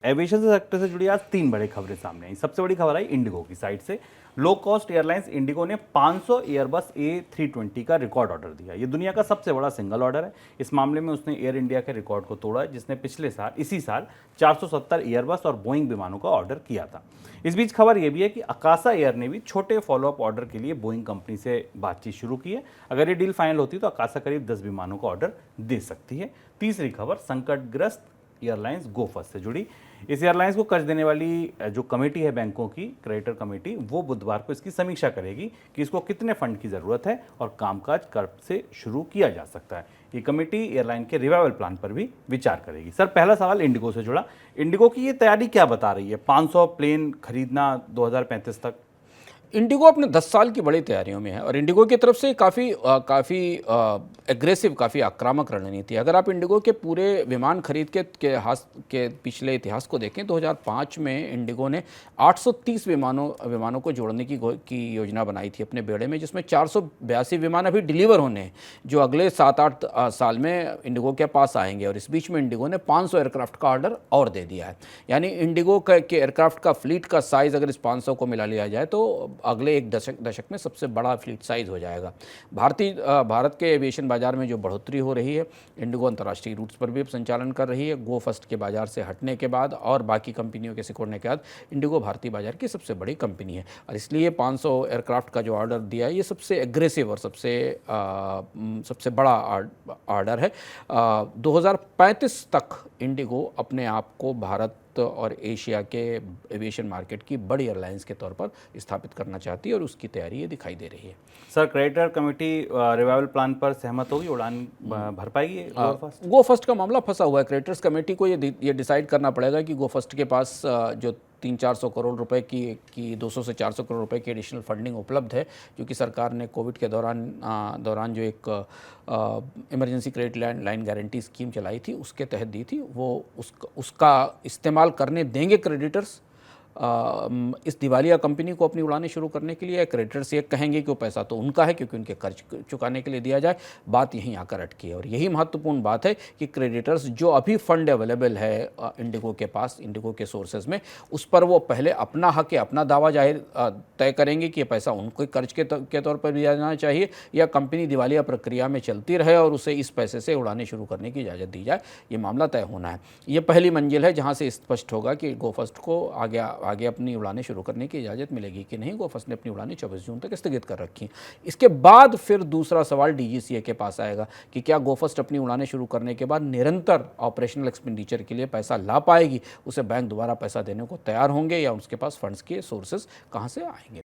Aviation sector से जुड़ी आज तीन बड़ी खबरें सामने आई। सबसे बड़ी खबर आई इंडिगो की साइड से। लो कॉस्ट एयरलाइंस इंडिगो ने 500 एयरबस A320 का रिकॉर्ड ऑर्डर दिया। ये दुनिया का सबसे बड़ा सिंगल ऑर्डर है। इस मामले में उसने एयर इंडिया के रिकॉर्ड को तोड़ा है, जिसने पिछले साल इसी साल 470 एयरबस और बोइंग विमानों का ऑर्डर किया था। इस बीच खबर यह भी है कि अकासा एयर ने भी छोटे फॉलोअप ऑर्डर के लिए बोइंग कंपनी से बातचीत शुरू की है। अगर ये डील फाइनल होती तो अकासा करीब 10 विमानों का ऑर्डर दे सकती है। तीसरी खबर संकटग्रस्त एयरलाइंस गो फर्स्ट से जुड़ी। इस एयरलाइंस को कर्ज देने वाली जो कमेटी है बैंकों की, क्रेडिटर कमेटी, वो बुधवार को इसकी समीक्षा करेगी कि इसको कितने फंड की ज़रूरत है और कामकाज कब से शुरू किया जा सकता है। ये कमेटी एयरलाइन के रिवाइवल प्लान पर भी विचार करेगी। सर, पहला सवाल इंडिगो से जुड़ा। इंडिगो की ये तैयारी क्या बता रही है? 500 प्लेन खरीदना 2035 तक। इंडिगो अपने 10 साल की बड़ी तैयारियों में है और इंडिगो की तरफ से काफ़ी एग्रेसिव, काफ़ी आक्रामक रणनीति है। अगर आप इंडिगो के पूरे विमान खरीद के पिछले इतिहास को देखें, 2005 में इंडिगो ने 830 विमानों को जोड़ने की योजना बनाई थी अपने बेड़े में, जिसमें 482 विमान अभी डिलीवर होने हैं, जो अगले 7-8 साल में इंडिगो के पास आएंगे। और इस बीच में इंडिगो ने 500 एयरक्राफ्ट का ऑर्डर और दे दिया है। यानी इंडिगो के एयरक्राफ्ट का फ्लीट का साइज़ अगर इस 500 को मिला लिया जाए तो अगले एक दशक में सबसे बड़ा फ्लीट साइज हो जाएगा। भारत के एविएशन बाजार में जो बढ़ोतरी हो रही है, इंडिगो अंतर्राष्ट्रीय रूट्स पर भी संचालन कर रही है। गो फर्स्ट के बाजार से हटने के बाद और बाकी कंपनियों के सिकुड़ने के बाद इंडिगो भारतीय बाजार की सबसे बड़ी कंपनी है और इसलिए 500 एयरक्राफ्ट का जो ऑर्डर दिया है, ये सबसे एग्रेसिव और सबसे बड़ा ऑर्डर है। 2035 तक इंडिगो अपने आप को भारत और एशिया के एविएशन मार्केट की बड़ी एयरलाइंस के तौर पर स्थापित करना चाहती है और उसकी तैयारी ये दिखाई दे रही है। Sir, creditor committee revival plan पर सहमत होगी? उड़ान भर पाएगी गो फर्स्ट का मामला फंसा हुआ है। क्रेडिटर्स कमेटी को ये डिसाइड करना पड़ेगा कि गो फर्स्ट के पास जो 300-400 करोड़ रुपए की 200 से 400 करोड़ रुपए की एडिशनल फंडिंग उपलब्ध है, जो कि सरकार ने कोविड के दौरान जो एक emergency credit line guarantee scheme चलाई थी, उसके तहत दी थी, वो उसका इस्तेमाल करने देंगे क्रेडिटर्स इस दिवालिया कंपनी को अपनी उड़ानें शुरू करने के लिए। क्रेडिटर्स ये कहेंगे कि वो पैसा तो उनका है क्योंकि उनके कर्ज चुकाने के लिए दिया जाए। बात यहीं आकर अटकी है और यही महत्वपूर्ण बात है कि क्रेडिटर्स जो अभी फंड अवेलेबल है इंडिगो के पास, इंडिगो के सोर्सेज में, उस पर वो पहले अपना हक या अपना दावा जाहिर तय करेंगे कि ये पैसा उनको कर्ज के तौर पर दिया जाना चाहिए या कंपनी दिवालिया प्रक्रिया में चलती रहे और उसे इस पैसे से उड़ानें शुरू करने की इजाज़त दी जाए। ये मामला तय होना है। ये पहली मंजिल है जहाँ से स्पष्ट होगा कि गो फर्स्ट को आगे अपनी उड़ानें शुरू करने की इजाज़त मिलेगी कि नहीं। गो फर्स्ट ने अपनी उड़ानें 24 जून तक स्थगित कर रखी। इसके बाद फिर दूसरा सवाल DGCA के पास आएगा कि क्या गो फर्स्ट अपनी उड़ानें शुरू करने के बाद निरंतर ऑपरेशनल एक्सपेंडिचर के लिए पैसा ला पाएगी, उसे बैंक दोबारा पैसा देने को तैयार होंगे या उसके पास फंड्स के सोर्सेज कहाँ से आएंगे।